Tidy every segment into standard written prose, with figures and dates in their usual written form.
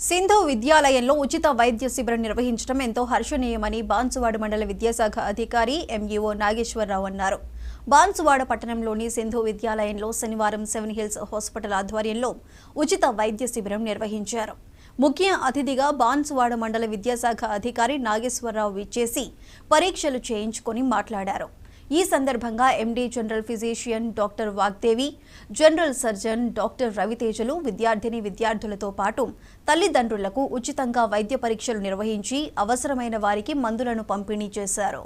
సింధు విద్యాలయంలో ఉచిత వైద్య శిబిరం నిర్వహించడం ఎంతో హర్షణీయమని బాన్సువాడ మండల విద్యాశాఖ అధికారి ఎంఈఓ నాగేశ్వరరావు అన్నారు. బాన్సువాడ పట్టణంలోని సింధు విద్యాలయంలో శనివారం 7 హిల్స్ హాస్పిటల్ ఆధ్వర్యంలో ఉచిత వైద్య శిబిరం నిర్వహించారు. ముఖ్య అతిథిగా బాన్సువాడ మండల విద్యాశాఖ అధికారి నాగేశ్వరరావు విచ్చేసి పరీక్షలు చేయించుకొని మాట్లాడారు. ఈ సందర్భంగా MD general physician doctor Vagdevi, general surgeon doctor రవితేజలు విద్యార్థులతో పాటు తల్లిదండ్రులకు ఉచితంగా వైద్య పరీక్షలు నిర్వహించి అవసరమైన వారికి మందులను పంపిణీ చేశారు.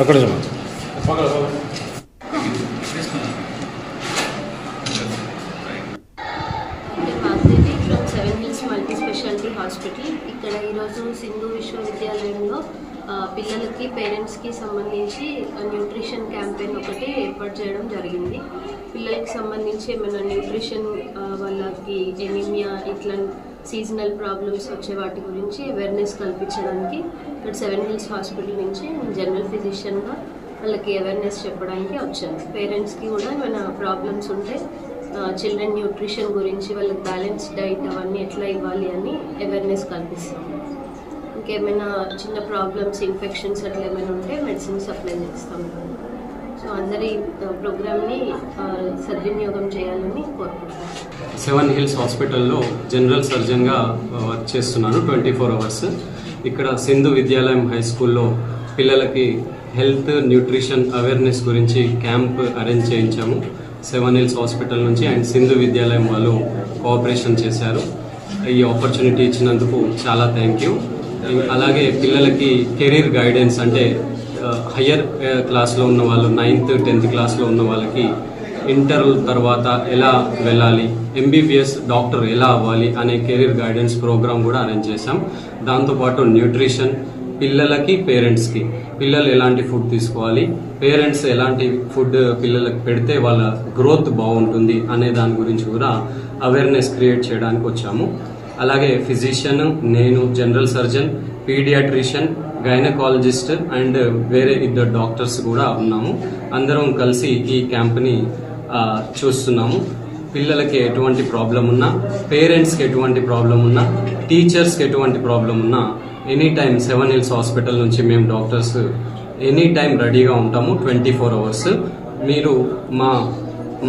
అక్కడ Vagdevi from 7 hills multi speciality hospital. ఇక్కడ ఈరోజు సింధు విశ్వవిద్యాలయంలో పిల్లలకి పేరెంట్స్కి సంబంధించి న్యూట్రిషన్ క్యాంపెయిన్ ఒకటి ఏర్పాటు చేయడం జరిగింది. పిల్లలకి సంబంధించి ఏమైనా న్యూట్రిషన్ వాళ్ళకి ఎనీమియా ఇట్లా సీజనల్ ప్రాబ్లమ్స్ వచ్చే వాటి గురించి అవేర్నెస్ కల్పించడానికి ఇక్కడ 7 హిల్స్ హాస్పిటల్ నుంచి జనరల్ ఫిజిషియన్గా వాళ్ళకి అవేర్నెస్ చెప్పడానికి వచ్చాను. పేరెంట్స్కి కూడా ఏమైనా ప్రాబ్లమ్స్ ఉంటే చిల్డ్రన్ న్యూట్రిషన్ గురించి వాళ్ళకి బ్యాలెన్స్ డైట్ అవన్నీ ఎట్లా ఇవ్వాలి అని అవేర్నెస్ కల్పిస్తాం. ఇంకేమైనా చిన్న ప్రాబ్లమ్స్ ఇన్ఫెక్షన్స్ అట్లా ఏమైనా ఉంటే మెడిసిన్ సప్లై చేస్తాం. సో అందరి ప్రోగ్రామ్ని సద్వినియోగం చేయాలని కోరుకుంటున్నాను. 7 హిల్స్ హాస్పిటల్లో జనరల్ సర్జన్గా వర్క్ చేస్తున్నాను 24 అవర్స్. ఇక్కడ సింధు విద్యాలయం హై స్కూల్లో పిల్లలకి హెల్త్ న్యూట్రిషన్ అవేర్నెస్ గురించి క్యాంప్ అరేంజ్ చేయించాము. 7 హిల్స్ హాస్పిటల్ నుంచి అండ్ సింధు విద్యాలయం వాళ్ళు కోఆపరేషన్ చేశారు. ఈ ఆపర్చునిటీ ఇచ్చినందుకు చాలా థ్యాంక్ యూ. అలాగే పిల్లలకి కెరీర్ గైడెన్స్ అంటే హయ్యర్ క్లాస్లో ఉన్న వాళ్ళు 9th 10th క్లాస్లో ఉన్న వాళ్ళకి ఇంటర్ తర్వాత ఎలా వెళ్ళాలి, ఎంబీబీఎస్ డాక్టర్ ఎలా అవ్వాలి అనే కెరీర్ గైడెన్స్ ప్రోగ్రామ్ కూడా అరేంజ్ చేశాం. దాంతోపాటు న్యూట్రిషన్ పిల్లలకి పేరెంట్స్కి పిల్లలు ఎలాంటి ఫుడ్ తీసుకోవాలి, పేరెంట్స్ ఎలాంటి ఫుడ్ పిల్లలకు పెడితే వాళ్ళ గ్రోత్ బాగుంటుంది అనే దాని గురించి కూడా అవేర్నెస్ క్రియేట్ చేయడానికి వచ్చాము. అలాగే ఫిజిషియన్, నేను general surgeon, paediatrician, gynaecologist and వేరే 2 డాక్టర్స్ కూడా ఉన్నాము. అందరం కలిసి ఈ క్యాంప్ని చూస్తున్నాము. పిల్లలకి ఎటువంటి ప్రాబ్లం ఉన్నా, పేరెంట్స్కి ఎటువంటి ప్రాబ్లం ఉన్నా, టీచర్స్కి ఎటువంటి ప్రాబ్లం ఉన్నా ఎనీ టైం 7 హిల్స్ హాస్పిటల్ నుంచి మేము డాక్టర్స్ ఎనీ టైం రెడీగా ఉంటాము 24 అవర్స్. మీరు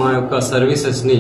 మా యొక్క సర్వీసెస్ని